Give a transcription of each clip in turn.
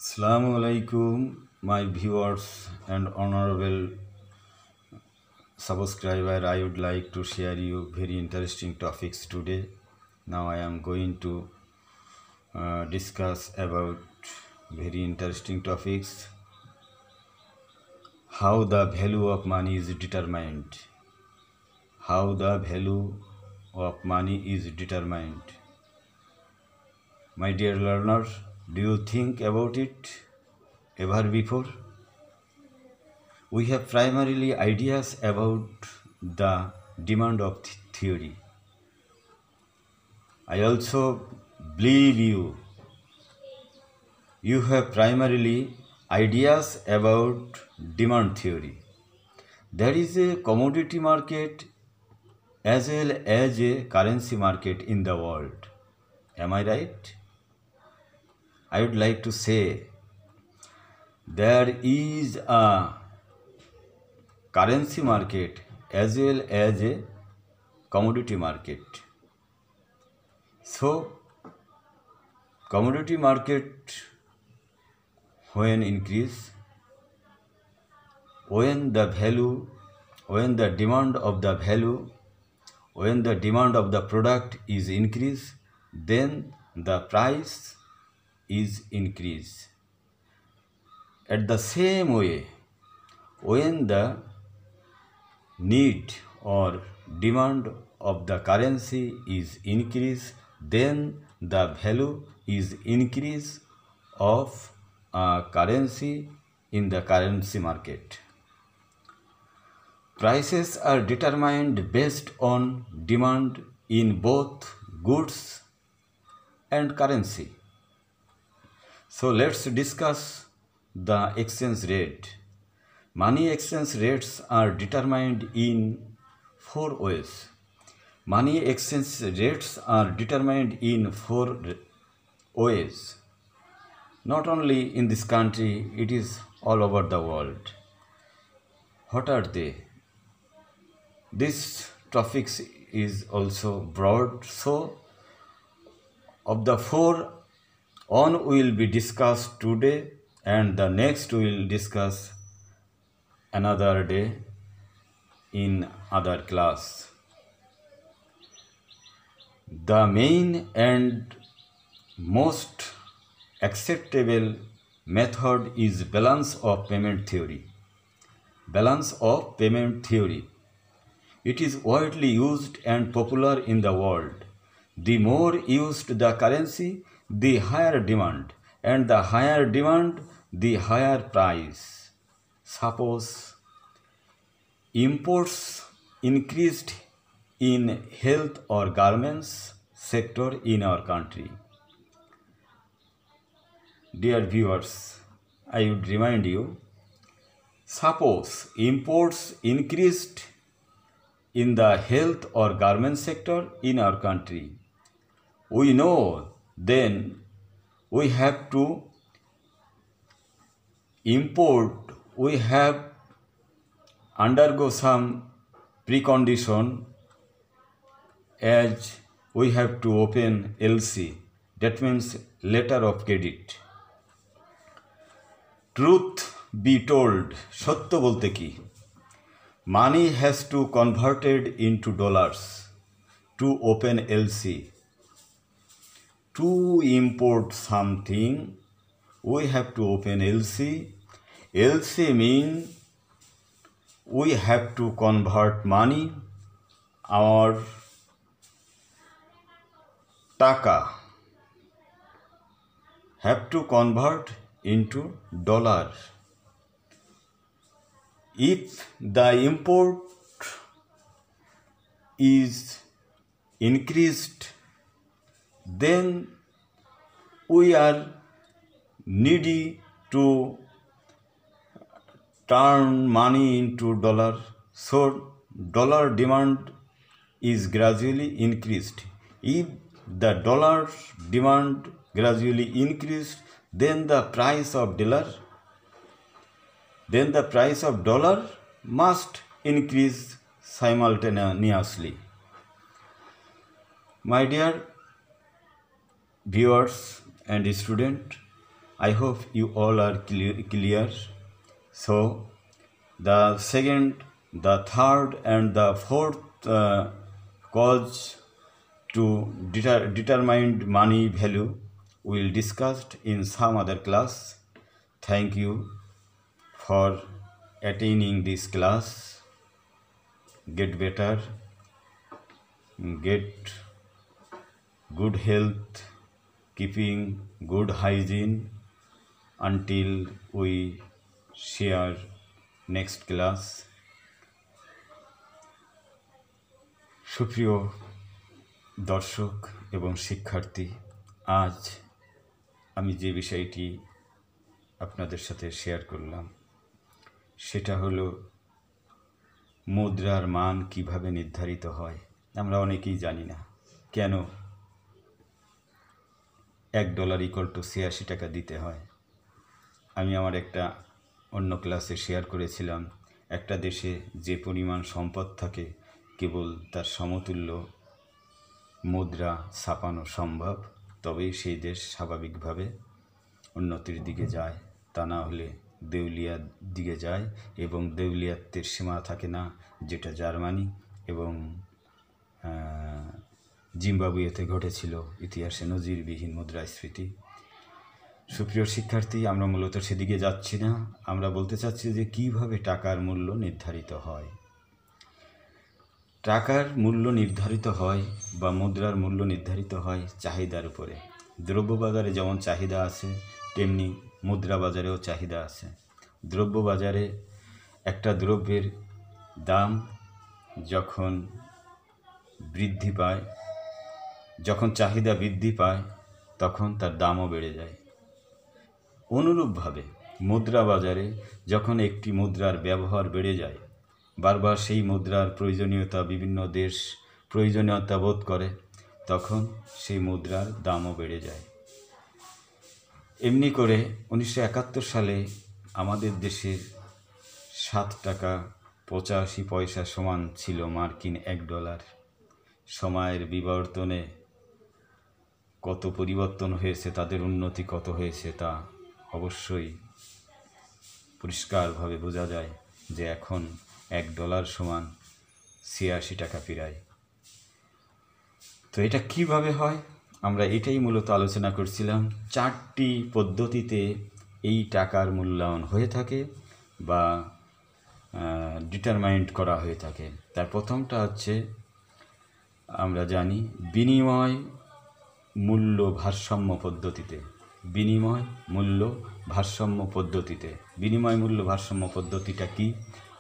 Assalamu alaikum, my viewers and honorable subscriber. I would like to share you very interesting topics today. Now I am going to discuss about very interesting topics. How the value of money is determined. How the value of money is determined. My dear learner, do you think about it ever before? We have primarily ideas about the demand of theory. I also believe you have primarily ideas about demand theory. There is a commodity market as well as a currency market in the world. Am I right? I would like to say there is a currency market as well as a commodity market. So, commodity market when increase, when the demand of the product is increase, then the price is increase. At the same way, when the need or demand of the currency is increase, then the value is increase of currency in the currency market. Prices are determined based on demand in both goods and currency. So let's discuss the exchange rate. Money exchange rates are determined in 4 ways. Money exchange rates are determined in 4 ways. Not only in this country, it is all over the world. What are they? This topic is also broad, so of the 4, one will be discussed today and the next we will discuss another day in other class. The main and most acceptable method is balance of payment theory. Balance of payment theory. It is widely used and popular in the world. The more used the currency, the higher demand, and the higher demand, the higher price. Suppose imports increased in health or garments sector in our country. Dear viewers, I would remind you, suppose imports increased in the health or garment sector in our country. We know then we have to import, we have undergo some precondition as we have to open LC, that means letter of credit. Truth be told, সত্য বলতে কি, money has to converted into dollars to open LC. To import something, we have to open LC. LC mean we have to convert money, our taka have to convert into dollar. If the import is increased, then we are needy to turn money into dollar. So dollar demand is gradually increased. If the dollar demand gradually increased, then the price of dollar must increase simultaneously. My dear viewers and students, I hope you all are clear. So the second, the third and the fourth cause to determine money value will discussed in some other class. Thank you for attending this class. Get better, get good health, keeping good hygiene until we share next class. সুপ্রিয় দর্শক এবং শিক্ষার্থী, আজ আমি যে বিষয়টি আপনাদের সাথে শেয়ার করলাম সেটা হলো মুদ্রার মান কিভাবে নির্ধারিত হয়। আমরা অনেকেই জানি না কেন $1 = 86 টাকা দিতে হয়। আমি আমার একটা অন্য ক্লাসে শেয়ার করেছিলাম, একটা দেশে যে পরিমাণ সম্পদ থাকে কেবল তার সমতুল্য মুদ্রা ছাপানো সম্ভব, তবেই সেই দেশ স্বাভাবিকভাবে উন্নতির দিকে যায়, তা না হলে দেউলিয়ার দিকে যায়। এবং দেউলিয়াত্বের সীমা থাকে না, যেটা জার্মানি এবং জিম্বাবুয়েতে ঘটেছিল ইতিহাসে নজিরবিহীন মুদ্রাস্ফীতি। সুপ্রিয় শিক্ষার্থী, আমরা মূলত সেদিকে যাচ্ছি না। আমরা বলতে চাচ্ছি যে কিভাবে টাকার মূল্য নির্ধারিত হয়। টাকার মূল্য নির্ধারিত হয় বা মুদ্রার মূল্য নির্ধারিত হয় চাহিদার উপরে। দ্রব্যবাজারে যেমন চাহিদা আছে তেমনি মুদ্রা বাজারেও চাহিদা আছে। দ্রব্যবাজারে একটা দ্রব্যের দাম যখন বৃদ্ধি পায়, যখন চাহিদা বৃদ্ধি পায় তখন তার দামও বেড়ে যায়। অনুরূপভাবে মুদ্রা বাজারে যখন একটি মুদ্রার ব্যবহার বেড়ে যায়, বারবার সেই মুদ্রার প্রয়োজনীয়তা বিভিন্ন দেশ প্রয়োজনীয়তা বোধ করে, তখন সেই মুদ্রার দামও বেড়ে যায়। এমনি করে 1971 সালে আমাদের দেশের $7.85 সমান ছিল মার্কিন $1। সময়ের বিবর্তনে কত পরিবর্তন হয়েছে, তাদের উন্নতি কত হয়েছে তা অবশ্যই পরিষ্কারভাবে বোঝা যায় যে এখন $1 সমান 86 টাকা প্রায়। তো এটা কিভাবে হয় আমরা এটাই মূলত আলোচনা করছিলাম। 4টি পদ্ধতিতে এই টাকার মূল্যায়ন হয়ে থাকে বা ডিটারমাইন্ড করা হয়ে থাকে। তার প্রথমটা হচ্ছে আমরা জানি বিনিময় মূল্য ভারসাম্য পদ্ধতিতে। বিনিময় মূল্য ভারসাম্য পদ্ধতিতে বিনিময় মূল্য ভারসাম্য পদ্ধতিটা কি?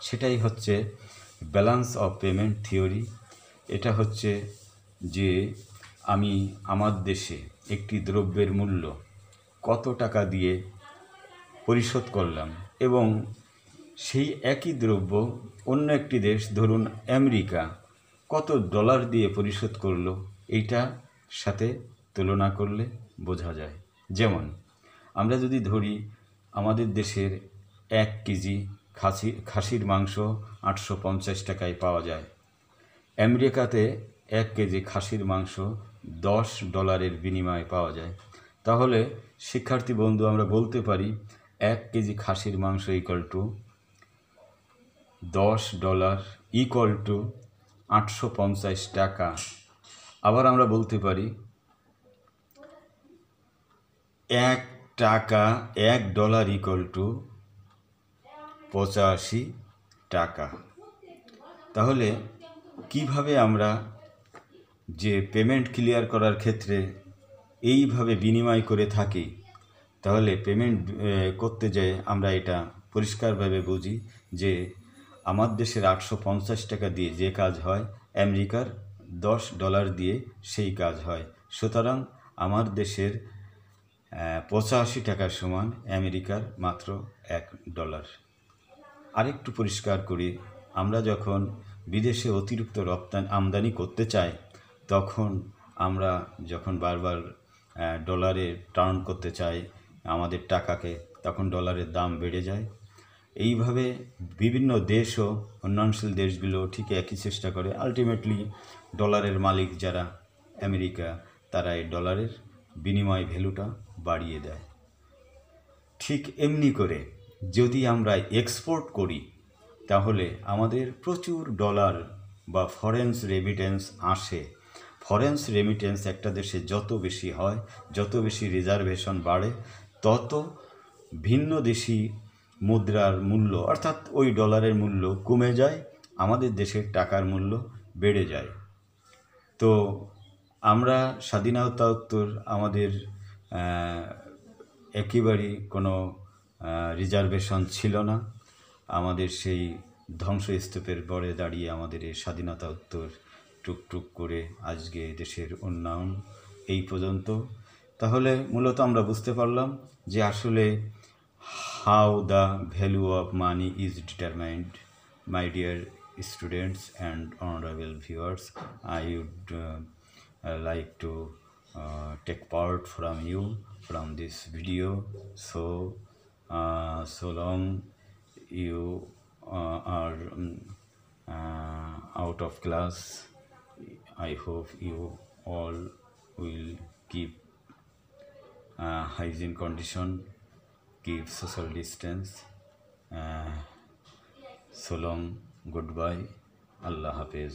সেটাই হচ্ছে ব্যালেন্স অফ পেমেন্ট থিওরি। এটা হচ্ছে যে আমি আমার দেশে একটি দ্রব্যের মূল্য কত টাকা দিয়ে পরিশোধ করলাম এবং সেই একই দ্রব্য অন্য একটি দেশ, ধরুন আমেরিকা, কত $, দিয়ে পরিশোধ করলো, এইটার সাথে তুলনা করলে বোঝা যায়। যেমন আমরা যদি ধরি আমাদের দেশের 1 কেজি খাসির মাংস 850 টাকায় পাওয়া যায়, আমেরিকাতে 1 কেজি খাসির মাংস $10 বিনিময়ে পাওয়া যায়, তাহলে শিক্ষার্থী বন্ধু আমরা বলতে পারি 1 কেজি খাসির মাংস $10 850 টাকা। আবার আমরা বলতে পারি $1 85 টাকা। তাহলে কিভাবে আমরা যে পেমেন্ট ক্লিয়ার করার ক্ষেত্রে এইভাবে বিনিময় করে থাকি, তাহলে পেমেন্ট করতে যেয়ে আমরা এটা পরিষ্কারভাবে বুঝি যে আমার দেশের 850 টাকা দিয়ে যে কাজ হয় আমেরিকার $10 দিয়ে সেই কাজ হয়। সুতরাং আমার দেশের 85 টাকা সমান আমেরিকার মাত্র $1। আরেকটু পরিষ্কার করি, আমরা যখন বিদেশে অতিরিক্ত আমদানি করতে চাই, তখন আমরা যখন বারবার ডলারে টার্ন করতে চাই আমাদের টাকাকে, তখন ডলারের দাম বেড়ে যায়। এইভাবে বিভিন্ন দেশও, উন্নয়নশীল দেশগুলো ঠিক একই চেষ্টা করে। আলটিমেটলি ডলারের মালিক যারা আমেরিকা, তারা এই ডলারের বিনিময় ভ্যালুটা বাড়িয়ে দেয়। ঠিক এমনি করে যদি আমরা এক্সপোর্ট করি তাহলে আমাদের প্রচুর ডলার বা ফরেন রেমিটেন্স আসে। ফরেন রেমিটেন্স একটা দেশে যত বেশি হয়, যত বেশি রিজার্ভেশন বাড়ে, তত ভিন্ন দেশি মুদ্রার মূল্য অর্থাৎ ওই ডলারের মূল্য কমে যায়, আমাদের দেশের টাকার মূল্য বেড়ে যায়। তো আমরা স্বাধীনতোত্তর আমাদের একেবারেই কোনো রিজার্ভেশন ছিল না। আমাদের সেই ধ্বংসস্তূপের পরে দাঁড়িয়ে আমাদের এই স্বাধীনতা উত্তর টুকটুক করে আজকে দেশের উন্নয়ন এই পর্যন্ত। তাহলে মূলত আমরা বুঝতে পারলাম যে আসলে how the value of money is determined. My dear students and honorable viewers, I would like to take part from you from this video. So long you are out of class, I hope you all will keep hygiene condition, keep social distance. So long, goodbye, Allah Hafiz.